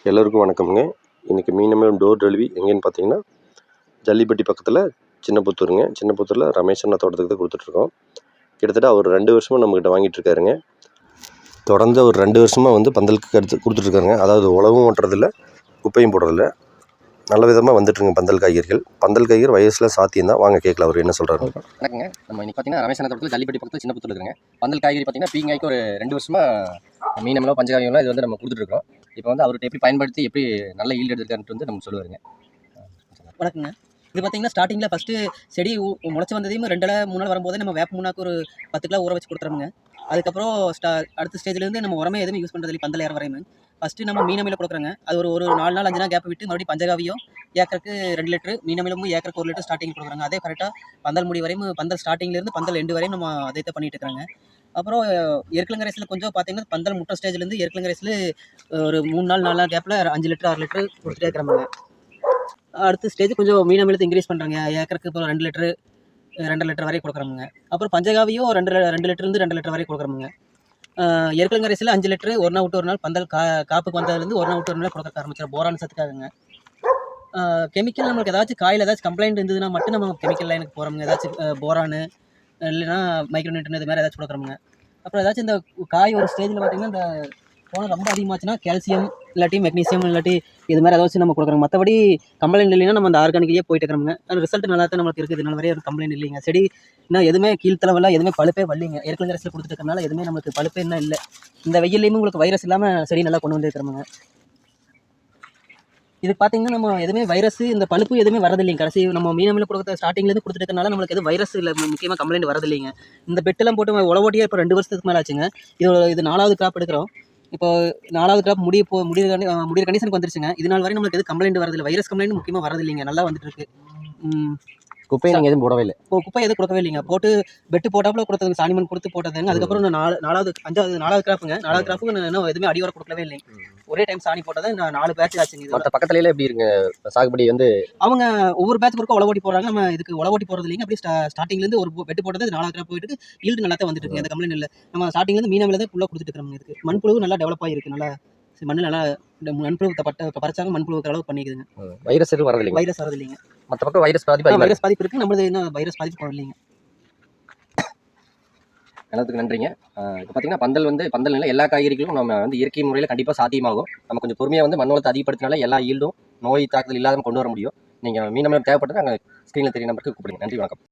எல்லோருக்கும் வணக்கம்ங்க. இன்றைக்கி மீனமிலம் டோர் டெலிவரி எங்கேன்னு பார்த்தீங்கன்னா, ஜல்லிப்பட்டி பக்கத்தில் சின்னப்புத்தூருங்க. சின்னப்புத்தூரில் ரமேஷ் அண்ணா தோட்டத்துக்கு தான் கொடுத்துட்ருக்கோம். கிட்டத்தட்ட அவர் 2 வருஷமாக நம்மக்கிட்ட வாங்கிட்டுருக்காருங்க. தொடர்ந்து ஒரு 2 வருஷமாக வந்து பந்தலுக்கு எடுத்து கொடுத்துட்ருக்காருங்க. அதாவது உழவும் ஓட்டுறதில்ல, குப்பையும் போடுறதில்ல. நல்ல விதமாக வந்துட்டுருங்க பந்தல் காய்கறிகள். பந்தல் காய்கறி வயசில் சாத்தியம் தான். வாங்க கேட்கலாம் அவர் என்ன சொல்கிறாரு. வணக்கங்க. நம்ம இன்னைக்கு பார்த்தீங்கன்னா ரமேஷ் அண்ணா தோட்டத்தில் ஜல்லிப்பட்டி பக்கத்தில் சின்னப்புத்தூர் இருக்குங்க. பந்தல் காய்கறி பார்த்தீங்கன்னா பீங்காய்க்கு ஒரு 2 வருஷமாக மீனமெல்லாம் பஞ்சகாவியம்லாம் இது வந்து நம்ம கொடுத்துட்ருக்கோம். இப்போ வந்து அவர்கிட்ட எப்படி பயன்படுத்தி எப்படி நல்ல ஈல்டு எடுத்துருக்காருன்ட்டு வந்து நம்ம சொல்லுவாருங்க. வணக்கங்க. இது பார்த்தீங்கன்னா ஸ்டார்டிங்கில் ஃபஸ்ட்டு செடி முளைச்சி வந்ததையும் 2 நாள் 3 நாள் வரும்போதே நம்ம வேப்ப முன்னாக்கு ஒரு 10 கிலோ ஊற வச்சு கொடுத்துறோமுங்க. அதுக்கப்புறம் அடுத்த ஸ்டேஜ்லேருந்து நம்ம உரமே எதுவுமே யூஸ் பண்ணுறது இல்லை பந்தல் ஏற வரையுமே. ஃபஸ்ட்டு நம்ம மீனமில கொடுக்குறோங்க. அது ஒரு 4 நாள் 5 நாள் கேப் விட்டு மறுபடியும் பஞ்சகாவியம் ஏக்கருக்கு 2 லிட்டரு, மீனமிலமும் ஏக்கருக்கு 1 லிட்டர் ஸ்டார்டிங் கொடுக்குறாங்க. அதே கரெக்டாக பந்தல் முடி வரையும் பந்தல் ஸ்டார்டிங்லேருந்து பந்தல் எண்டு வரையும் நம்ம அதை தான் பண்ணிட்டு இருக்கிறாங்க. அப்புறம் எருக்கலங்கரைசில் கொஞ்சம் பார்த்தீங்கன்னா பந்தல் முட்டை ஸ்டேஜ்லேருந்து எருக்கலங்கரைசில் ஒரு 3 நாள் 4 நாள் கேப்பில் 5 லிட்டர் 6 லிட்டரு கொடுத்துட்டே இருக்கிறாங்க. அடுத்த ஸ்டேஜ் கொஞ்சம் மீனமிலத்தை இன்க்ரீஸ் பண்ணுறாங்க. ஏக்கருக்கு இப்போ 2 லிட்டரு 2 லிட்டர் வரை கொடுக்குறோமுங்க. அப்புறம் பஞ்சகாவியும் 2 லிட்டர்லேருந்து 2 லிட்டர் வரை கொடுக்குறோமுங்க. எருக்கலங்கரைசில் 5 லிட்டரு ஒரு நாள் விட்டு ஒரு நாள் பந்தல் காப்புக்கு வந்ததுலேருந்து ஒரு நாள் விட்டு ஒரு நாள் கொடுக்க ஆரம்பிச்சிடும். போரான் சத்துக்காகுங்க. கெமிக்கல் நம்மளுக்கு ஏதாச்சும் காயில் ஏதாச்சும் கம்ப்ளைண்ட் இருந்ததுன்னா மட்டும் நம்ம கெமிக்கல் லைனுக்கு போகிறோமுங்க. ஏதாச்சும் போரானு இல்லைன்னா மைக்ரோநியூட்டன் இது மாதிரி ஏதாச்சும் கொடுக்குறோமுங்க. அப்புறம் ஏதாச்சும் இந்த காய் ஒரு ஸ்டேஜில் பார்த்திங்கன்னா இந்த போன ரொம்ப அதிகமாச்சுன்னா கால்சியம் இல்லாட்டி மெக்னீசியம் இல்லாட்டி இது மாதிரி ஏதாச்சும் நம்ம கொடுக்குறோங்க. மற்றபடி கம்ப்ளைண்ட் இல்லைன்னா நம்ம அந்த ஆர்கானிக்லேயே போயிட்டு இருக்கிறோமுங்க. அந்த ரிசல்ட் நல்லா தான் நம்மளுக்கு இருக்குது. இதனால வரையும் ஒரு கம்ப்ளைண்ட் இல்லைங்க. செடி இன்னும் எதுவுமே கீழ்த்தளவெல்லாம் எதுவுமே பழுப்பே வரலைங்க. எருக்கலங்கரைசில் கொடுத்துட்டு இருக்கறனால எதுவுமே நமக்கு பழுப்பே இன்னும் இல்லை. இந்த வெயிலையுமே உங்களுக்கு வைரஸ் இல்லாமல் செடி நல்லா கொண்டு வந்து இருக்கிறோமுங்க. இது பார்த்தீங்கன்னா நம்ம எதுவுமே வைரஸ் இந்த பழுப்பு எதுவுமே வரதில்லைங்க. கடைசி நம்ம மீனமில கொடுக்குற ஸ்டார்டிங்லேருந்து கொடுத்துட்டு இருக்கனால நம்மளுக்கு எதுவும் வைரஸ் இல்லை, முக்கியமாக கம்ப்ளைண்ட் வரதில்லைங்க. இந்த பெட்டெல்லாம் போட்டு உழவோட்டியே இப்போ 2 வருஷத்துக்கு மேலே ஆச்சுங்க. இது 4வது கிராப் எடுக்கிறோம். இப்போ 4வது கிராப் முடிகிற கண்டிஷனுக்கு வந்துருச்சுங்க. இது நாள் வரையும் நம்மளுக்கு எதுவும் கம்ப்ளைண்ட் வரதில்லை. வைரஸ் கம்ப்ளைண்ட் முக்கியமாக வரதில்லைங்க. நல்லா வந்துட்டு இருக்கு. குப்பையை நீங்கள் எதுவும் போடவே இல்லை? குப்பை எதுவும் கொடுக்கவே இல்லைங்க. போட்டு பெட்டு போட்டாப்புல கொடுத்ததுங்க. சாணிமண் கொடுத்து போட்டதுங்க. அதுக்கப்புறம் 4வது கிராப்புங்க. 4வது கிராப்புக்கு இன்னும் எதுவுமே அடிவர கொடுக்கவே இல்லைங்க. ஒரே டைம் சாணி போட்டதை 4 பேட்ச் ஆச்சுங்க. மற்ற பக்கத்துலலாம் எப்படி இருங்க சாகுபடி வந்து அவங்க ஒவ்வொரு பேட்ச் ஒருக்கா உழவோட்டி போடுறாங்க. நம்ம இதுக்கு உழவோட்டி போடுறது இல்லைங்க. அப்படியே ஸ்டார்டிங்லேருந்து ஒரு பெட்டு போட்டது 4வது கிராப் போயிட்டு ஈல்டு நல்லா தான் வந்துட்டு இருக்கு. அந்த கம்ப்ளைண்ட் இல்லை. நம்ம ஸ்டார்டிங்லேருந்து மீனமில தான் ஃபுல்லாக கொடுத்துட்டு இருக்கிறோம். இதுக்கு மண்புழு நல்லா டெவலப் ஆகிருக்கு. நல்லா மண்ணு நல்லா மண்புழு பறிச்சாங்க மண்புழு அளவு பண்ணிக்குதுங்க. வைரஸ் எதுவும் வரதில்லைங்க? வைரஸ் வரதில்லைங்க. மற்ற பக்கம் வைரஸ் பாதிப்பு இருக்குது. நம்மளது இன்னும் வைரஸ் பாதிப்பு வரலைங்க. எல்லாத்துக்கும் நன்றிங்க. இப்போ பார்த்தீங்கன்னா பந்தல் நிலை எல்லா காய்கறிகளும் நம்ம வந்து இயற்கை முறையில் கண்டிப்பாக சாத்தியமாகும். நம்ம கொஞ்சம் பொறுமையாக வந்து மண் வளத்தை அதிகப்படுத்தினால எல்லா ஈல்டும் நோய் தாக்குதல் இல்லாத கொண்டு வர முடியும். நீங்கள் மீனமிலம் தேவைப்பட்டது நாங்கள் ஸ்க்ரீனில் தெரிய நம்பருக்கு கூப்பிடுங்க. நன்றி, வணக்கம்.